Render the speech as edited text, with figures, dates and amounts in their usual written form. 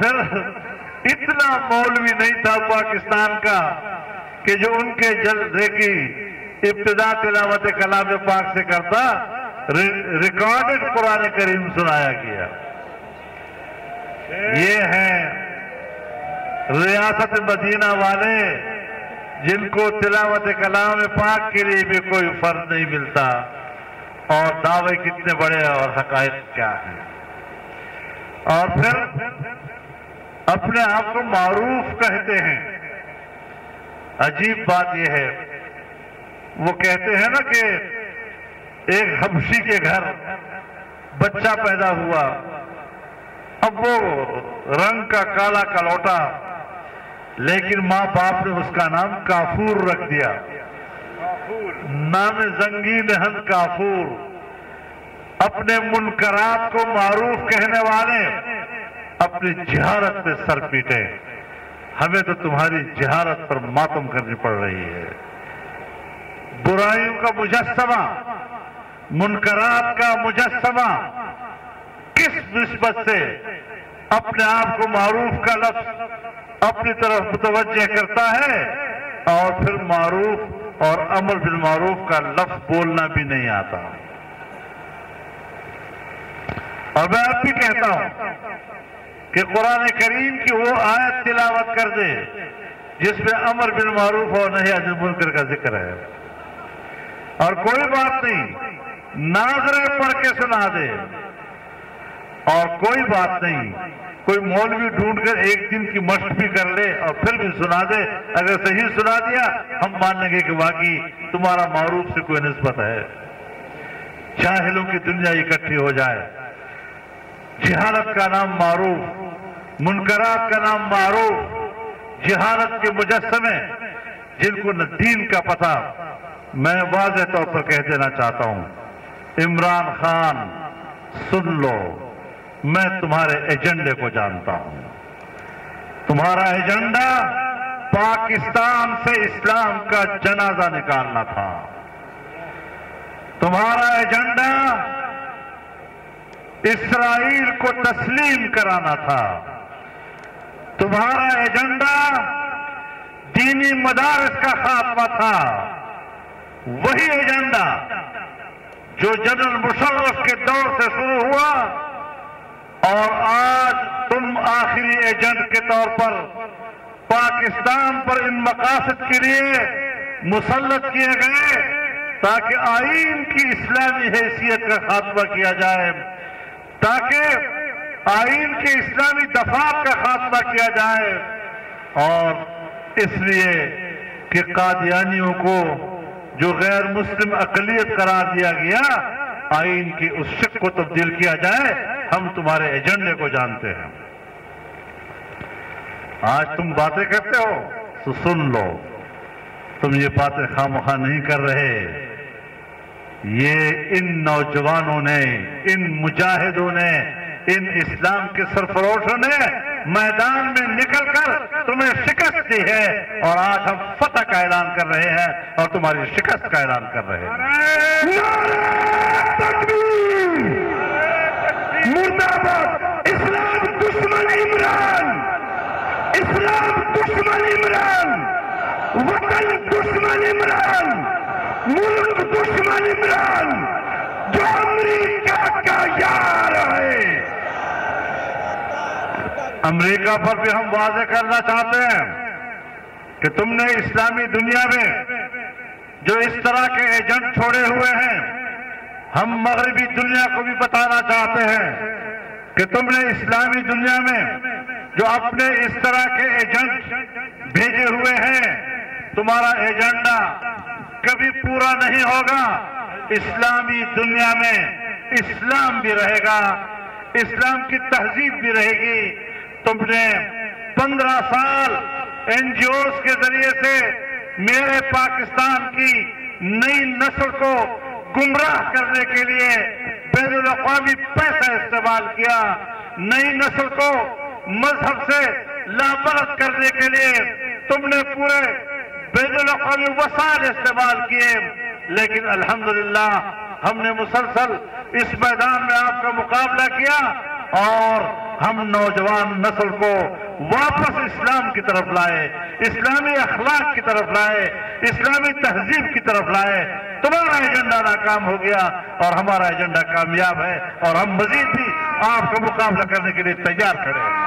پھر اتنا مولوی نہیں تھا پاکستان کا کہ جو ان کے جلسے کی ابتدا تلاوت کلام پاک سے کرتا، ریکارڈڈ قرآن کریم سنایا گیا۔ یہ ہیں ریاست مدینہ والے جن کو تلاوت کلام پاک کے لیے بھی کوئی فرض نہیں ملتا، اور دعوے کتنے بڑے اور حقائق کیا ہیں۔ اور پھر اپنے آپ کو معروف کہتے ہیں۔ عجیب بات یہ ہے، وہ کہتے ہیں نا کہ ایک حبشی کے گھر بچہ پیدا ہوا، اب وہ رنگ کا کالا کلوٹا، لیکن ماں باپ نے اس کا نام کافور رکھ دیا، نام زنگین ہند کافور۔ اپنے منکرات کو معروف کہنے والے اپنی جہالت میں سر پیٹے، ہمیں تو تمہاری جہالت پر ماتم کرنی پڑ رہی ہے۔ برائیوں کا مجسمہ، منکرات کا مجسمہ کس نسبت سے اپنے آپ کو معروف کا لفظ اپنی طرف متوجہ کرتا ہے، اور پھر معروف اور امر بالمعروف کا لفظ بولنا بھی نہیں آتا۔ اور میں اب بھی کہتا ہوں کہ قرآن کریم کی وہ آیت تلاوت کر دے جس میں امر بالمعروف اور نہی عن المنکر کا ذکر ہے، اور کوئی بات نہیں ناظریں پڑھ کے سنا دے، اور کوئی بات نہیں کوئی مولوی ڈھونڈ کر ایک دن کی مشق بھی کر لے اور پھر بھی سنا دے، اگر صحیح سنا دیا ہم مانیں گے کہ واقعی تمہارا معروف سے کوئی نسبت ہے۔ جاہلوں کی دنیا اکٹھی ہو جائے، جہالت کا نام معروف، منکرات کا نام معروف، جہالت کے مجسمے جن کو نہ دین کا پتہ۔ میں واضح طور پر کہہ دینا چاہتا ہوں، عمران خان سن لو، میں تمہارے ایجنڈے کو جانتا ہوں۔ تمہارا ایجنڈا پاکستان سے اسلام کا جنازہ نکالنا تھا، تمہارا ایجنڈا اسرائیل کو تسلیم کرانا تھا، تمہارا ایجنڈا دینی مدارس کا خاتمہ تھا۔ وہی ایجنڈا جو جنرل مشرف کے دور سے شروع ہوا، اور آج تم آخری ایجنٹ کے طور پر پاکستان پر ان مقاصد کے لیے مسلط کیے گئے تاکہ آئین کی اسلامی حیثیت کا خاتمہ کیا جائے، تاکہ آئین کے اسلامی دفعات کا خاتمہ کیا جائے، اور اس لیے کہ قادیانیوں کو جو غیر مسلم اقلیت قرار دیا گیا، آئین کی اس شق کو تبدیل کیا جائے۔ ہم تمہارے ایجنڈے کو جانتے ہیں۔ آج تم باتیں کرتے ہو تو سن لو، تم یہ باتیں خواہ نہیں کر رہے، یہ ان نوجوانوں نے، ان مجاہدوں نے، ان اسلام کے سرفروشوں نے میدان میں نکل کر تمہیں شکست دی ہے، اور آج ہم فتح کا اعلان کر رہے ہیں اور تمہاری شکست کا اعلان کر رہے ہیں۔ مرد آباد! اسلام دشمن عمران، اسلام دشمن عمران، وطن دشمن عمران، ملک دشمن عمران، جو امریکہ کا یار ہے۔ امریکہ پر بھی ہم واضح کرنا چاہتے ہیں کہ تم نے اسلامی دنیا میں جو اس طرح کے ایجنٹ چھوڑے ہوئے ہیں، ہم مغربی دنیا کو بھی بتانا چاہتے ہیں کہ تم نے اسلامی دنیا میں جو اپنے اس طرح کے ایجنٹ بھیجے ہوئے ہیں، تمہارا ایجنڈا کبھی پورا نہیں ہوگا۔ اسلامی دنیا میں اسلام بھی رہے گا، اسلام کی تہذیب بھی رہے گی۔ تم نے 15 سال این جی اوز کے ذریعے سے میرے پاکستان کی نئی نسل کو گمراہ کرنے کے لیے بین الاقوامی پیسہ استعمال کیا، نئی نسل کو مذہب سے لابرد کرنے کے لیے تم نے پورے بین الاقوامی وسائل استعمال کیے، لیکن الحمدللہ ہم نے مسلسل اس میدان میں آپ کا مقابلہ کیا، اور ہم نوجوان نسل کو واپس اسلام کی طرف لائے، اسلامی اخلاق کی طرف لائے، اسلامی تہذیب کی طرف لائے۔ تمہارا ایجنڈا ناکام ہو گیا اور ہمارا ایجنڈا کامیاب ہے، اور ہم مزید بھی آپ کا مقابلہ کرنے کے لیے تیار کھڑے ہیں۔